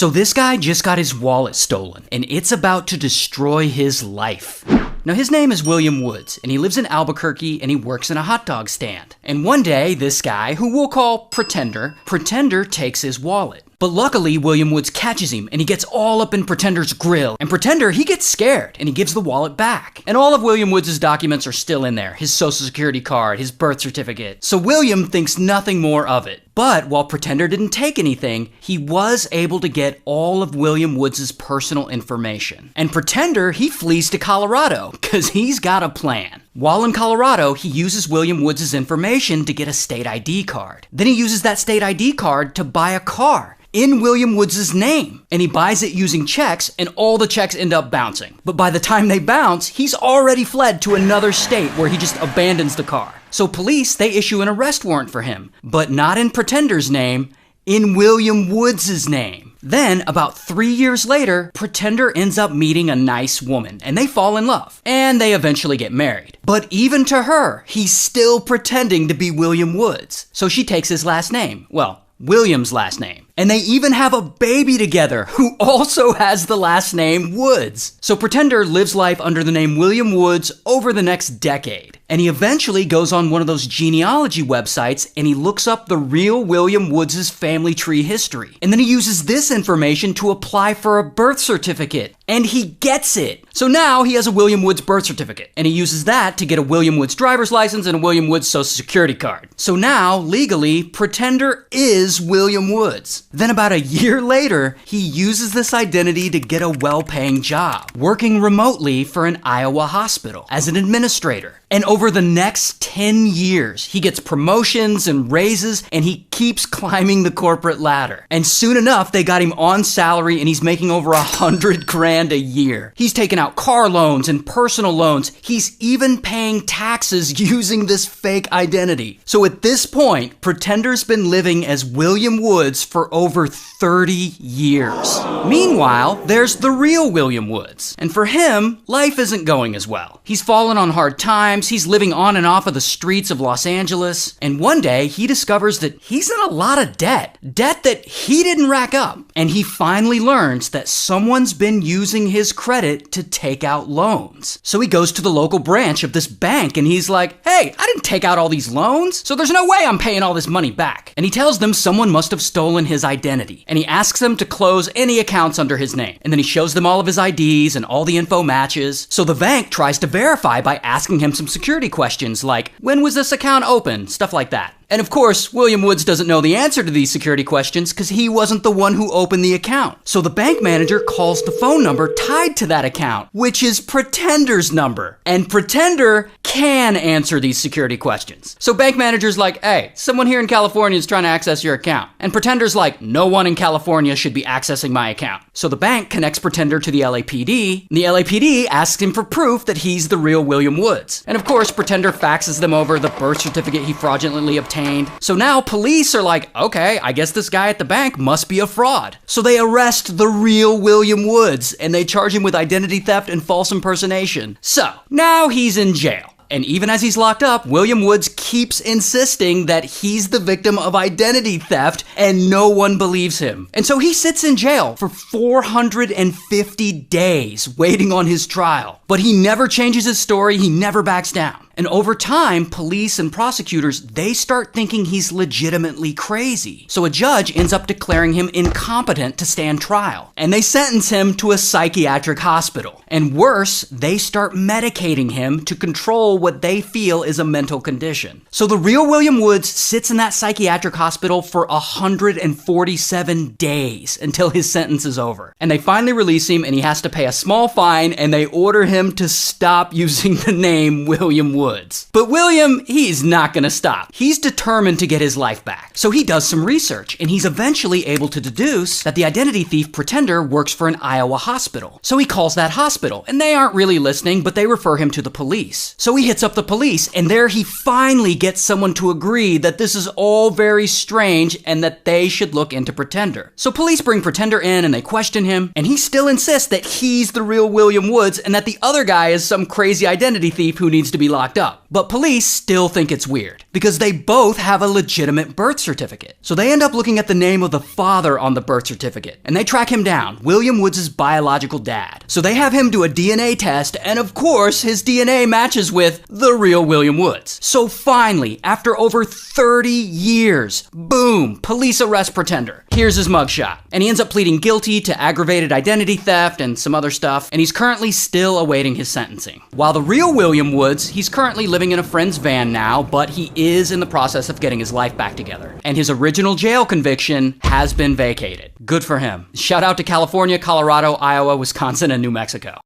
So this guy just got his wallet stolen, and it's about to destroy his life. Now his name is William Woods, and he lives in Albuquerque, and he works in a hot dog stand. And one day, this guy, who we'll call Pretender takes his wallet. But luckily, William Woods catches him, and he gets all up in Pretender's grill. And Pretender, he gets scared, and he gives the wallet back. And all of William Woods' documents are still in there. His social security card, his birth certificate. So William thinks nothing more of it. But while Pretender didn't take anything, he was able to get all of William Woods' personal information. And Pretender, he flees to Colorado, because he's got a plan. While in Colorado, he uses William Woods' information to get a state ID card. Then he uses that state ID card to buy a car in William Woods' name. And he buys it using checks, and all the checks end up bouncing. But by the time they bounce, he's already fled to another state where he just abandons the car. So police, they issue an arrest warrant for him, but not in Pretender's name, in William Woods' name. Then, about 3 years later, Pretender ends up meeting a nice woman, and they fall in love. And they eventually get married. But even to her, he's still pretending to be William Woods. So she takes his last name. Well, William's last name. And they even have a baby together who also has the last name Woods. So Pretender lives life under the name William Woods over the next decade. And he eventually goes on one of those genealogy websites and he looks up the real William Woods' family tree history. And then he uses this information to apply for a birth certificate. And he gets it. So now he has a William Woods birth certificate. And he uses that to get a William Woods driver's license and a William Woods social security card. So now, legally, Pretender is William Woods. Then about a year later, he uses this identity to get a well-paying job, working remotely for an Iowa hospital as an administrator. And over the next 10 years, he gets promotions and raises, and he keeps climbing the corporate ladder. And soon enough, they got him on salary, and he's making over $100,000 a year. He's taking out car loans and personal loans. He's even paying taxes using this fake identity. So at this point, Pretender's been living as William Woods for over 30 years. Meanwhile, there's the real William Woods. And for him, life isn't going as well. He's fallen on hard times. He's living on and off of the streets of Los Angeles. And one day, he discovers that he's in a lot of debt. Debt that he didn't rack up. And he finally learns that someone's been using his credit to take out loans. So he goes to the local branch of this bank and he's like, hey, I didn't take out all these loans, so there's no way I'm paying all this money back. And he tells them someone must have stolen his identity. And he asks them to close any accounts under his name. And then he shows them all of his IDs and all the info matches. So the bank tries to verify by asking him some security questions like, when was this account open? Stuff like that. And of course, William Woods doesn't know the answer to these security questions because he wasn't the one who opened the account. So the bank manager calls the phone number tied to that account, which is Pretender's number. And Pretender can answer these security questions. So bank manager's like, hey, someone here in California is trying to access your account. And Pretender's like, no one in California should be accessing my account. So the bank connects Pretender to the LAPD. And the LAPD asks him for proof that he's the real William Woods. And of course, Pretender faxes them over the birth certificate he fraudulently obtained. So now police are like, okay, I guess this guy at the bank must be a fraud. So they arrest the real William Woods and they charge him with identity theft and false impersonation. So now he's in jail. And even as he's locked up, William Woods keeps insisting that he's the victim of identity theft and no one believes him. And so he sits in jail for 450 days waiting on his trial. But he never changes his story, he never backs down. And over time, police and prosecutors, they start thinking he's legitimately crazy. So a judge ends up declaring him incompetent to stand trial. And they sentence him to a psychiatric hospital. And worse, they start medicating him to control what they feel is a mental condition. So the real William Woods sits in that psychiatric hospital for 147 days until his sentence is over. And they finally release him and he has to pay a small fine and they order him to stop using the name William Woods. But William, he's not gonna stop. He's determined to get his life back. So he does some research and he's eventually able to deduce that the identity thief Pretender works for an Iowa hospital. So he calls that hospital and they aren't really listening, but they refer him to the police. So he hits up the police and there he finally gets someone to agree that this is all very strange and that they should look into Pretender. So police bring Pretender in and they question him and he still insists that he's the real William Woods and that the other guy is some crazy identity thief who needs to be locked locked up. But police still think it's weird, because they both have a legitimate birth certificate. So they end up looking at the name of the father on the birth certificate, and they track him down, William Woods' biological dad. So they have him do a DNA test, and of course, his DNA matches with the real William Woods. So finally, after over 30 years, boom, police arrest Pretender. Here's his mugshot. And he ends up pleading guilty to aggravated identity theft and some other stuff, and he's currently still awaiting his sentencing. While the real William Woods, he's currently living in a friend's van now, but he is in the process of getting his life back together. And his original jail conviction has been vacated. Good for him. Shout out to California, Colorado, Iowa, Wisconsin, and New Mexico.